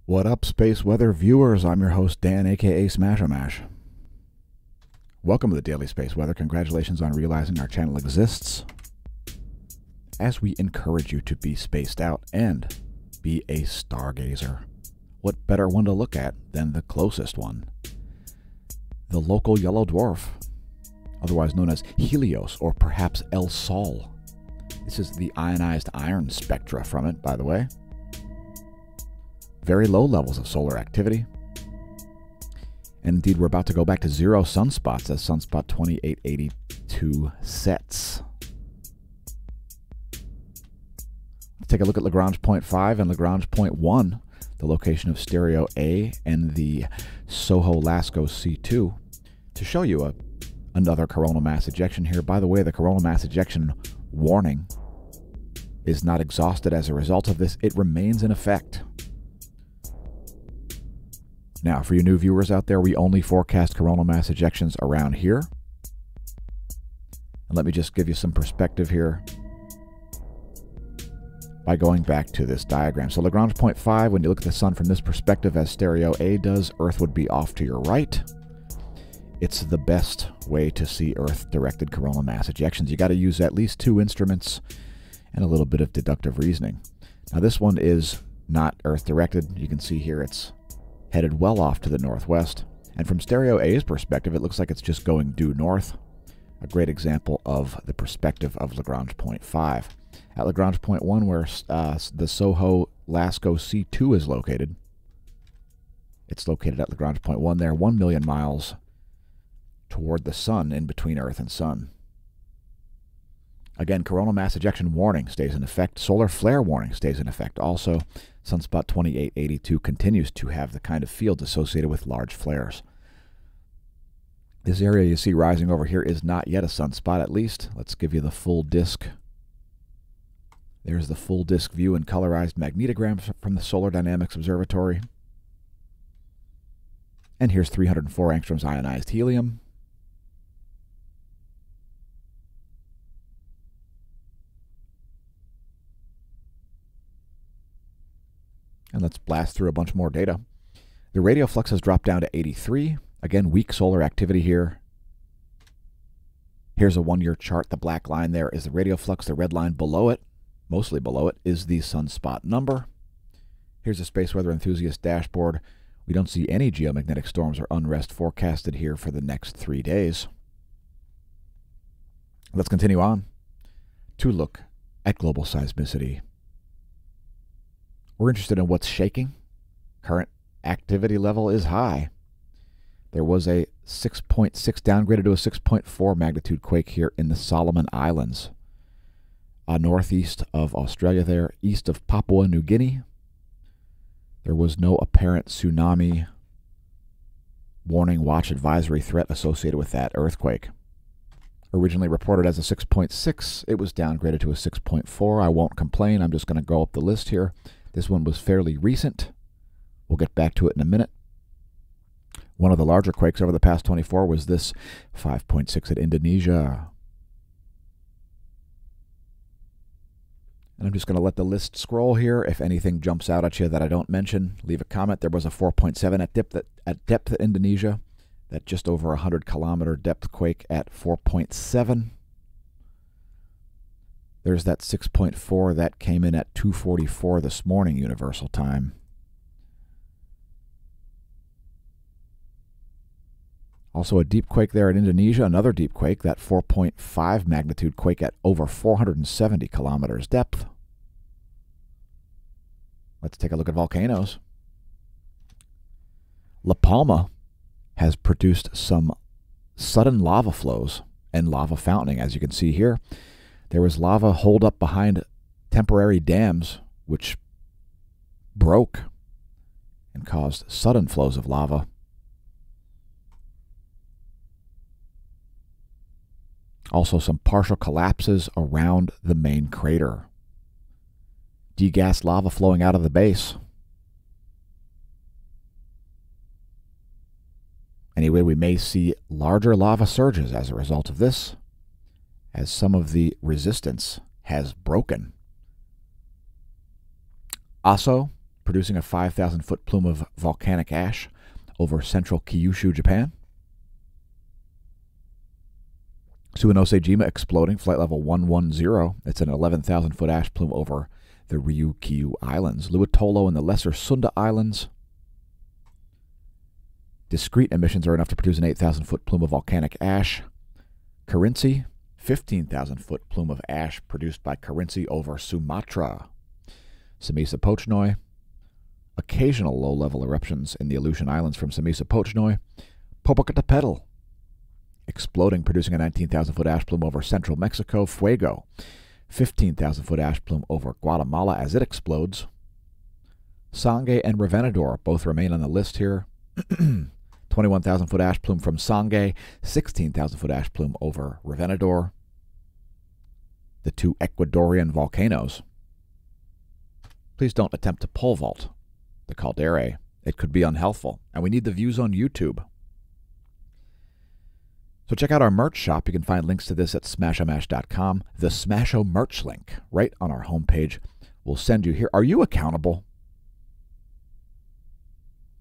What up, space weather viewers? I'm your host, Dan, aka smAsho. Welcome to the Daily Space Weather. Congratulations on realizing our channel exists, as we encourage you to be spaced out and be a stargazer. What better one to look at than the closest one? The local yellow dwarf, otherwise known as Helios or perhaps El Sol. This is the ionized iron spectra from it, by the way. Very low levels of solar activity. And indeed, we're about to go back to zero sunspots as Sunspot 2882 sets. Let's take a look at Lagrange point 5 and Lagrange point 1, the location of stereo A and the Soho-Lasco C2, to show you another coronal mass ejection here. By the way, the coronal mass ejection warning is not exhausted as a result of this. It remains in effect. Now, for you new viewers out there, we only forecast coronal mass ejections around here. And let me just give you some perspective here by going back to this diagram. So Lagrange point 5, when you look at the sun from this perspective as stereo A does, Earth would be off to your right. It's the best way to see Earth-directed coronal mass ejections. You got to use at least 2 instruments and a little bit of deductive reasoning. Now this one is not Earth-directed. You can see here it's headed well off to the northwest. And from stereo A's perspective, it looks like it's just going due north. A great example of the perspective of Lagrange point 5. At Lagrange point 1, where the Soho-Lasco C2 is located, it's located at Lagrange point 1 there, 1 million miles toward the sun, in between Earth and sun. Again, coronal mass ejection warning stays in effect. Solar flare warning stays in effect. Also, Sunspot 2882 continues to have the kind of fields associated with large flares. This area you see rising over here is not yet a sunspot, at least. Let's give you the full disk. There's the full disk view and colorized magnetograms from the Solar Dynamics Observatory. And here's 304 angstroms ionized helium. And let's blast through a bunch more data. The radial flux has dropped down to 83. Again, weak solar activity here. Here's a 1-year chart. The black line there is the radial flux. The red line below it, mostly below it, is the sunspot number. Here's a space weather enthusiast dashboard. We don't see any geomagnetic storms or unrest forecasted here for the next 3 days. Let's continue on to look at global seismicity. We're interested in what's shaking. Current activity level is high. There was a 6.6 downgraded to a 6.4 magnitude quake here in the Solomon Islands, northeast of Australia there, east of Papua New Guinea. There was no apparent tsunami warning, watch, advisory threat associated with that earthquake. Originally reported as a 6.6, it was downgraded to a 6.4. I won't complain. I'm just going to go up the list here. This one was fairly recent. We'll get back to it in a minute. One of the larger quakes over the past 24 was this 5.6 at Indonesia. And I'm just going to let the list scroll here. If anything jumps out at you that I don't mention, leave a comment. There was a 4.7 at depth at Indonesia. That just over 100-kilometer depth quake at 4.7. There's that 6.4 that came in at 2:44 this morning, Universal Time. Also a deep quake there in Indonesia, another deep quake, that 4.5 magnitude quake at over 470 kilometers depth. Let's take a look at volcanoes. La Palma has produced some sudden lava flows and lava fountaining, as you can see here. There was lava holed up behind temporary dams, which broke and caused sudden flows of lava. Also some partial collapses around the main crater. Degassed lava flowing out of the base. Anyway, we may see larger lava surges as a result of this, as some of the resistance has broken. Also, producing a 5,000-foot plume of volcanic ash over central Kyushu, Japan. Suwanosejima exploding, flight level 110. It's an 11,000-foot ash plume over the Ryukyu Islands. Luitolo and the Lesser Sunda Islands. Discrete emissions are enough to produce an 8,000-foot plume of volcanic ash. Kerinci, 15,000-foot plume of ash produced by Kerinci over Sumatra. Samisa Pochnoi, occasional low-level eruptions in the Aleutian Islands from Samisa Pochnoi. Popocatépetl, exploding, producing a 19,000-foot ash plume over central Mexico. Fuego, 15,000-foot ash plume over Guatemala as it explodes. Sangay and Revenador both remain on the list here. 21,000-foot ash plume from Sangay, 16,000-foot ash plume over Revenador. The two Ecuadorian volcanoes. Please don't attempt to pole vault the calderae. It could be unhealthful, and we need the views on YouTube. So check out our merch shop. You can find links to this at smashomash.com. The smAsho merch link right on our homepage will send you here. Are you accountable?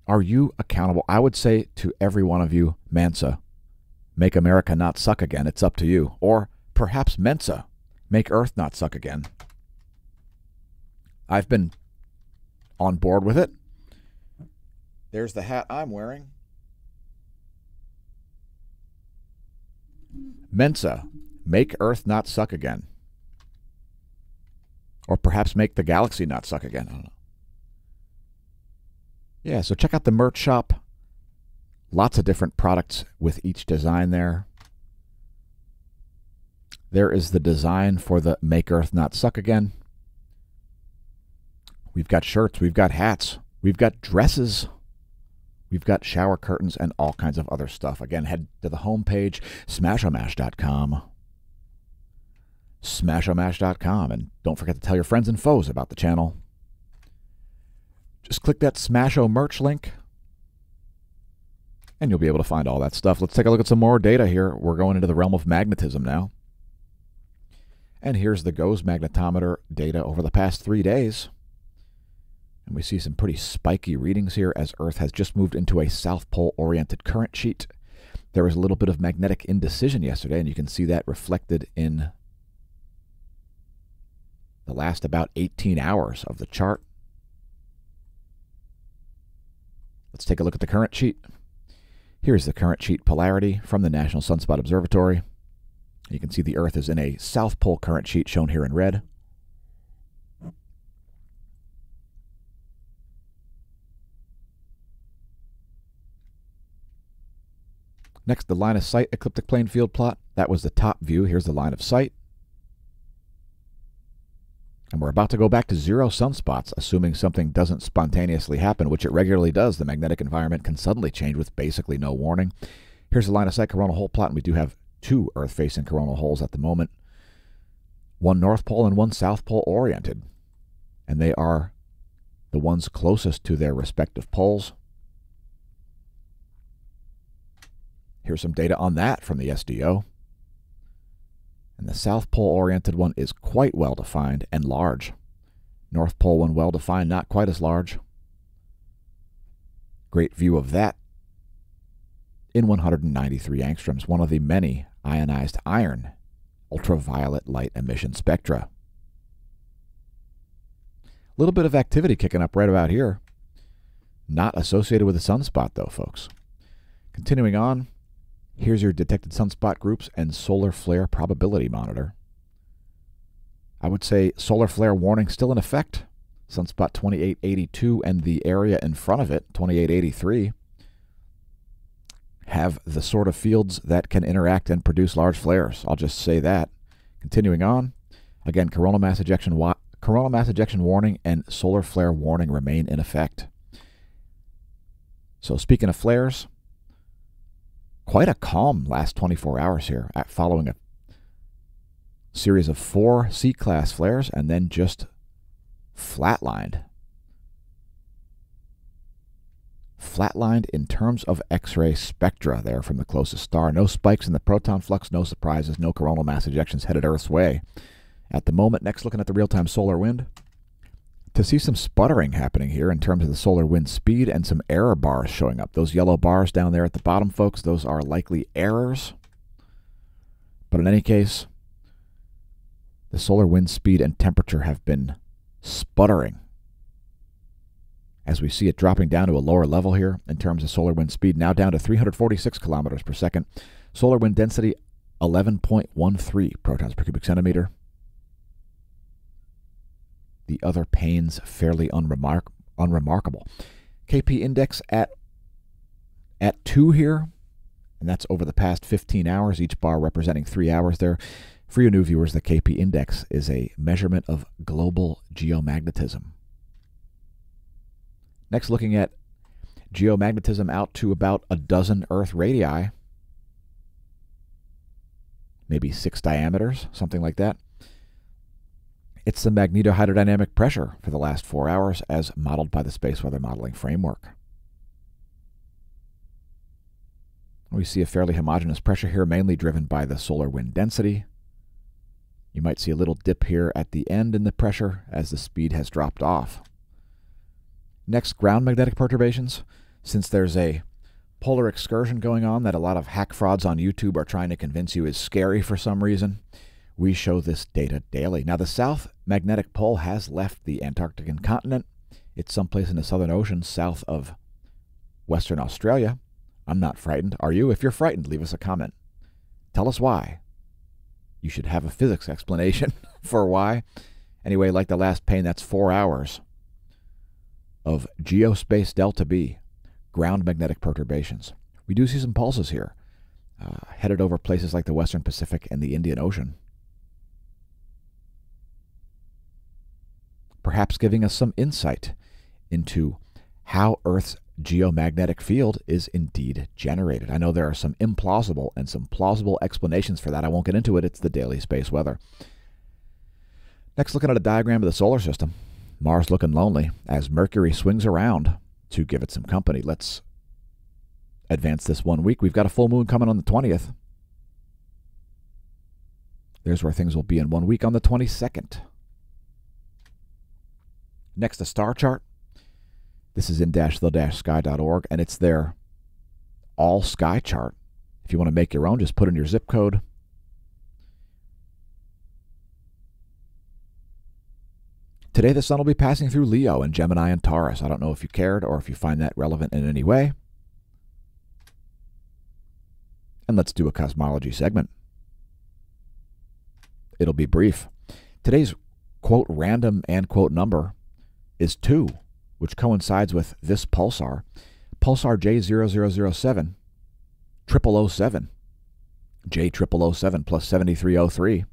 Are you accountable? I would say to every one of you, Mansa, make America not suck again. It's up to you. Or perhaps Mensa, make Earth not suck again. I've been on board with it. There's the hat I'm wearing. Mensa, make Earth not suck again. Or perhaps make the galaxy not suck again. I don't know. Yeah, so check out the merch shop. Lots of different products with each design there. There is the design for the Make Earth Not Suck Again. We've got shirts, we've got hats, we've got dresses, we've got shower curtains, and all kinds of other stuff. Again, head to the homepage, smashomash.com. Smashomash.com. And don't forget to tell your friends and foes about the channel. Just click that smAsho merch link, and you'll be able to find all that stuff. Let's take a look at some more data here. We're going into the realm of magnetism now. And here's the GOES magnetometer data over the past 3 days. And we see some pretty spiky readings here as Earth has just moved into a South Pole-oriented current sheet. There was a little bit of magnetic indecision yesterday, and you can see that reflected in the last about 18 hours of the chart. Let's take a look at the current sheet. Here's the current sheet polarity from the National Sunspot Observatory. You can see the Earth is in a South Pole current sheet shown here in red. Next, the line of sight ecliptic plane field plot. That was the top view. Here's the line of sight. And we're about to go back to 0 sunspots, assuming something doesn't spontaneously happen, which it regularly does. The magnetic environment can suddenly change with basically no warning. Here's the line of sight coronal hole plot, and we do have 2 Earth-facing coronal holes at the moment. One North Pole and one South Pole oriented. And they are the ones closest to their respective poles. Here's some data on that from the SDO. And the South Pole-oriented one is quite well-defined and large. North Pole one well-defined, not quite as large. Great view of that in 193 angstroms, one of the many ionized iron ultraviolet light emission spectra. A little bit of activity kicking up right about here. Not associated with a sunspot, though, folks. Continuing on. Here's your detected sunspot groups and solar flare probability monitor. I would say solar flare warning still in effect. Sunspot 2882 and the area in front of it, 2883, have the sort of fields that can interact and produce large flares. I'll just say that. Continuing on, again, coronal mass ejection warning and solar flare warning remain in effect. So speaking of flares, quite a calm last 24 hours here, following a series of 4 C-class flares and then just flatlined. Flatlined in terms of X-ray spectra there from the closest star. No spikes in the proton flux, no surprises, no coronal mass ejections headed Earth's way. At the moment, next looking at the real-time solar wind. to see some sputtering happening here in terms of the solar wind speed and some error bars showing up. Those yellow bars down there at the bottom, folks, those are likely errors. But in any case, the solar wind speed and temperature have been sputtering. As we see it dropping down to a lower level here in terms of solar wind speed, now down to 346 kilometers per second. Solar wind density, 11.13 protons per cubic centimeter. The other panes fairly unremarkable. KP index at 2 here, and that's over the past 15 hours, each bar representing 3 hours there. For you new viewers, the KP index is a measurement of global geomagnetism. Next, looking at geomagnetism out to about a dozen Earth radii, maybe 6 diameters, something like that. It's the magnetohydrodynamic pressure for the last 4 hours as modeled by the Space Weather Modeling Framework. We see a fairly homogeneous pressure here, mainly driven by the solar wind density. You might see a little dip here at the end in the pressure as the speed has dropped off. Next, ground magnetic perturbations. Since there's a polar excursion going on that a lot of hack frauds on YouTube are trying to convince you is scary for some reason, we show this data daily. Now, the South Magnetic Pole has left the Antarctic continent. It's someplace in the Southern Ocean south of Western Australia. I'm not frightened. Are you? If you're frightened, leave us a comment. Tell us why. You should have a physics explanation for why. Anyway, like the last pane, that's 4 hours of geospace delta B, ground magnetic perturbations. We do see some pulses here, headed over places like the Western Pacific and the Indian Ocean. Perhaps giving us some insight into how Earth's geomagnetic field is indeed generated. I know there are some implausible and some plausible explanations for that. I won't get into it. It's the daily space weather. Next, looking at a diagram of the solar system. Mars looking lonely as Mercury swings around to give it some company. Let's advance this 1 week. We've got a full moon coming on the 20th. There's where things will be in 1 week on the 22nd. Next, a star chart. This is in -the-sky.org, and it's their all-sky chart. If you want to make your own, just put in your zip code. Today, the sun will be passing through Leo and Gemini and Taurus. I don't know if you cared or if you find that relevant in any way. And let's do a cosmology segment. It'll be brief. Today's quote random and quote number is 2, which coincides with this pulsar, pulsar J0007, 0007, J0007 plus 7303.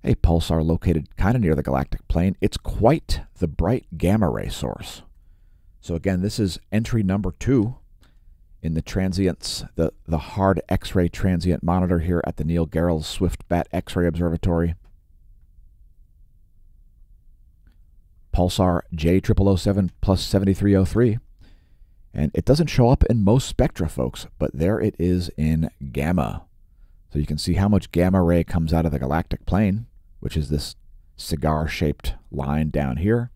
A pulsar located kind of near the galactic plane. It's quite the bright gamma ray source. So again, this is entry number 2 in the transients, the hard X-ray transient monitor here at the Neil Gehrels Swift-Bat X-ray Observatory. Pulsar J0007 plus 7303. And it doesn't show up in most spectra, folks, but there it is in gamma. So you can see how much gamma ray comes out of the galactic plane, which is this cigar-shaped line down here.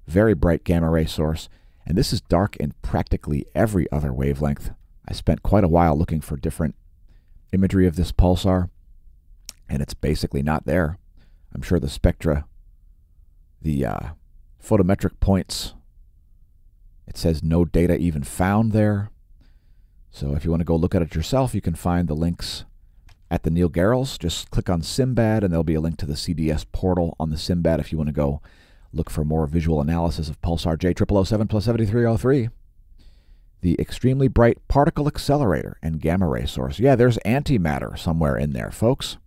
Very bright gamma ray source. And this is dark in practically every other wavelength. I spent quite a while looking for different imagery of this pulsar, and it's basically not there. I'm sure the spectra, the photometric points, it says no data even found there. So if you want to go look at it yourself, you can find the links at the Neil Gehrels. Just click on SIMBAD, and there'll be a link to the CDS portal on the SIMBAD if you want to go look for more visual analysis of pulsar J0007 plus 7303. The extremely bright particle accelerator and gamma ray source. Yeah, there's antimatter somewhere in there, folks.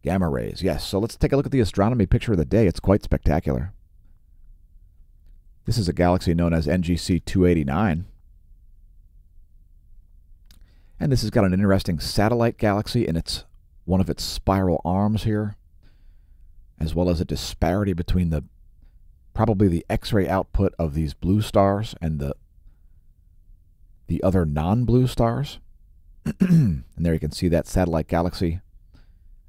Gamma rays, yes. So let's take a look at the astronomy picture of the day. It's quite spectacular. This is a galaxy known as NGC 289. And this has got an interesting satellite galaxy in one of its spiral arms here, as well as a disparity between probably the X-ray output of these blue stars and the other non-blue stars. And there you can see that satellite galaxy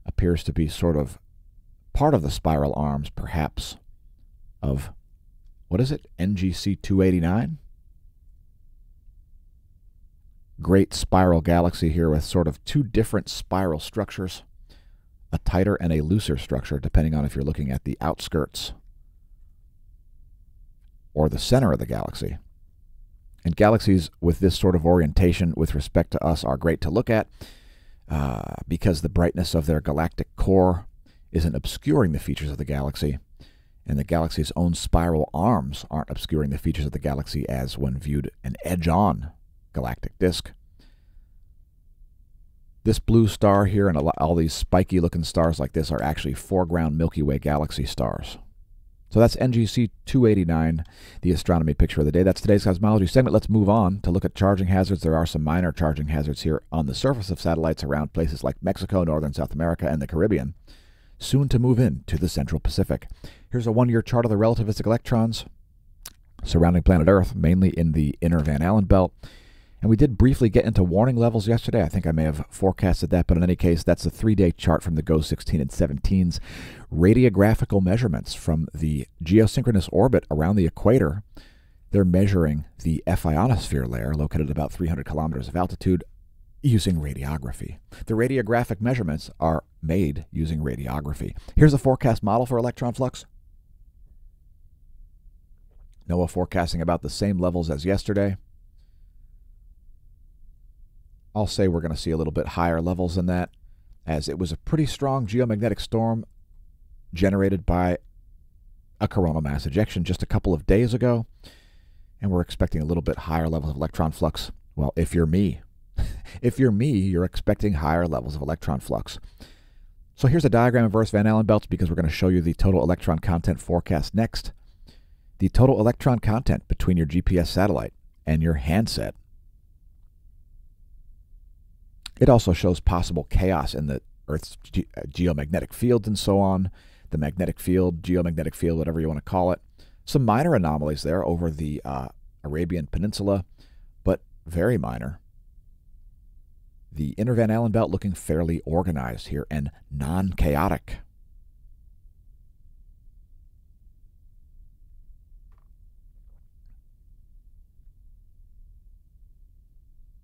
appears to be sort of part of the spiral arms, perhaps of, what is it, NGC 289? Great spiral galaxy here with sort of two different spiral structures, a tighter and a looser structure, depending on if you're looking at the outskirts or the center of the galaxy. And galaxies with this sort of orientation with respect to us are great to look at because the brightness of their galactic core isn't obscuring the features of the galaxy, and the galaxy's own spiral arms aren't obscuring the features of the galaxy as when viewed an edge-on galactic disk. This blue star here and all these spiky looking stars like this are actually foreground Milky Way galaxy stars. So that's NGC 289, the astronomy picture of the day. That's today's cosmology segment. Let's move on to look at charging hazards. There are some minor charging hazards here on the surface of satellites around places like Mexico, northern South America, and the Caribbean, soon to move into the Central Pacific. Here's a one-year chart of the relativistic electrons surrounding planet Earth, mainly in the inner Van Allen belt. And we did briefly get into warning levels yesterday. I think I may have forecasted that, but in any case, that's a 3-day chart from the GOES 16 and 17's radiographical measurements from the geosynchronous orbit around the equator. They're measuring the F ionosphere layer located at about 300 kilometers of altitude using radiography. The radiographic measurements are made using radiography. Here's a forecast model for electron flux. NOAA forecasting about the same levels as yesterday. I'll say we're going to see a little bit higher levels than that, as it was a pretty strong geomagnetic storm generated by a coronal mass ejection just a couple of days ago, and we're expecting a little bit higher levels of electron flux. Well, if you're me, you're expecting higher levels of electron flux. So here's a diagram of Earth's Van Allen belts because we're going to show you the total electron content forecast next. The total electron content between your GPS satellite and your handset. It also shows possible chaos in the Earth's geomagnetic fields and so on. The magnetic field, geomagnetic field, whatever you want to call it. Some minor anomalies there over the Arabian Peninsula, but very minor. The inner Van Allen belt looking fairly organized here and non-chaotic.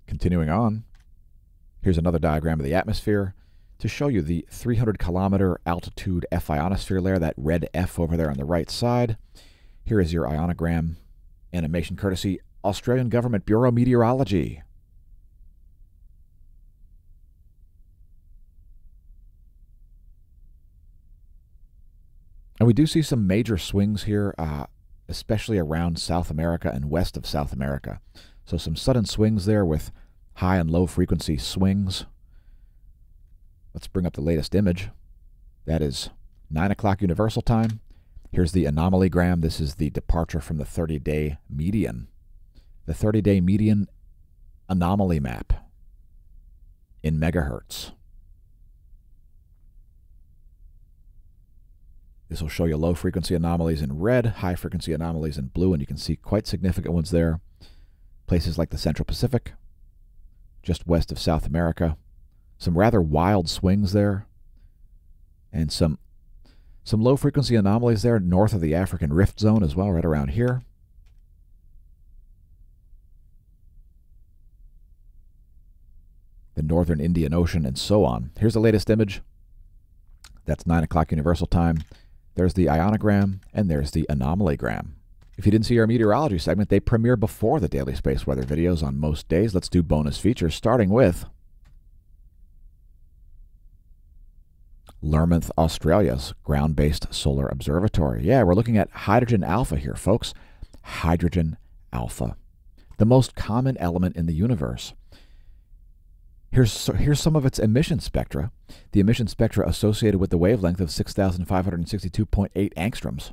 Continuing on. Here's another diagram of the atmosphere to show you the 300-kilometer altitude F ionosphere layer, that red F over there on the right side. Here is your ionogram animation courtesy Australian Government Bureau of Meteorology. And we do see some major swings here, especially around South America and west of South America. So some sudden swings there with high and low frequency swings. Let's bring up the latest image. That is 9 o'clock universal time. Here's the anomalygram. This is the departure from the 30-day median. The 30-day median anomaly map in megahertz. This will show you low frequency anomalies in red, high frequency anomalies in blue, and you can see quite significant ones there. Places like the Central Pacific, just west of South America. Some rather wild swings there. And some low-frequency anomalies there north of the African Rift Zone as well, right around here. The northern Indian Ocean and so on. Here's the latest image. That's 9 o'clock universal time. There's the ionogram, and there's the anomalygram. If you didn't see our meteorology segment, they premiere before the daily space weather videos on most days. Let's do bonus features, starting with Lermonth, Australia's ground-based solar observatory. Yeah, we're looking at hydrogen alpha here, folks. Hydrogen alpha, the most common element in the universe. Here's some of its emission spectra. The emission spectra associated with the wavelength of 6,562.8 angstroms.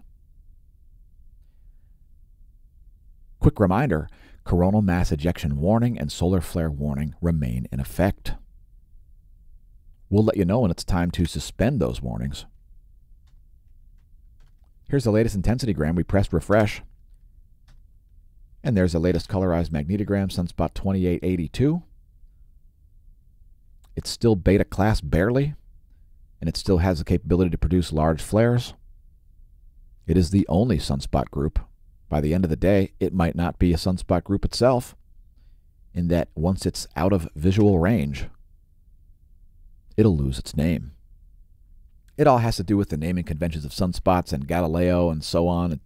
Quick reminder, coronal mass ejection warning and solar flare warning remain in effect. We'll let you know when it's time to suspend those warnings. Here's the latest intensitygram. We pressed refresh. And there's the latest colorized magnetogram, Sunspot 2882. It's still beta class barely, and it still has the capability to produce large flares. It is the only sunspot group. By the end of the day, it might not be a sunspot group itself, in that once it's out of visual range, it'll lose its name. It all has to do with the naming conventions of sunspots and Galileo and so on. And,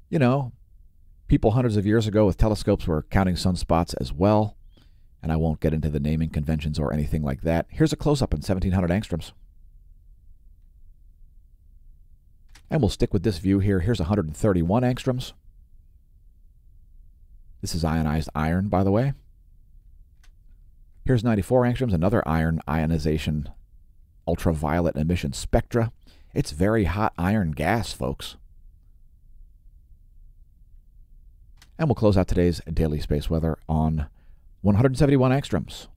you know, people hundreds of years ago with telescopes were counting sunspots as well, and I won't get into the naming conventions or anything like that. Here's a close-up in 1700 angstroms. And we'll stick with this view here. Here's 131 angstroms. This is ionized iron, by the way. Here's 94 angstroms, another iron ionization ultraviolet emission spectra. It's very hot iron gas, folks. And we'll close out today's daily space weather on 171 angstroms.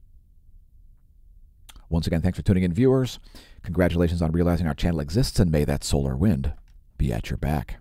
Once again, thanks for tuning in, viewers. Congratulations on realizing our channel exists, and may that solar wind be at your back.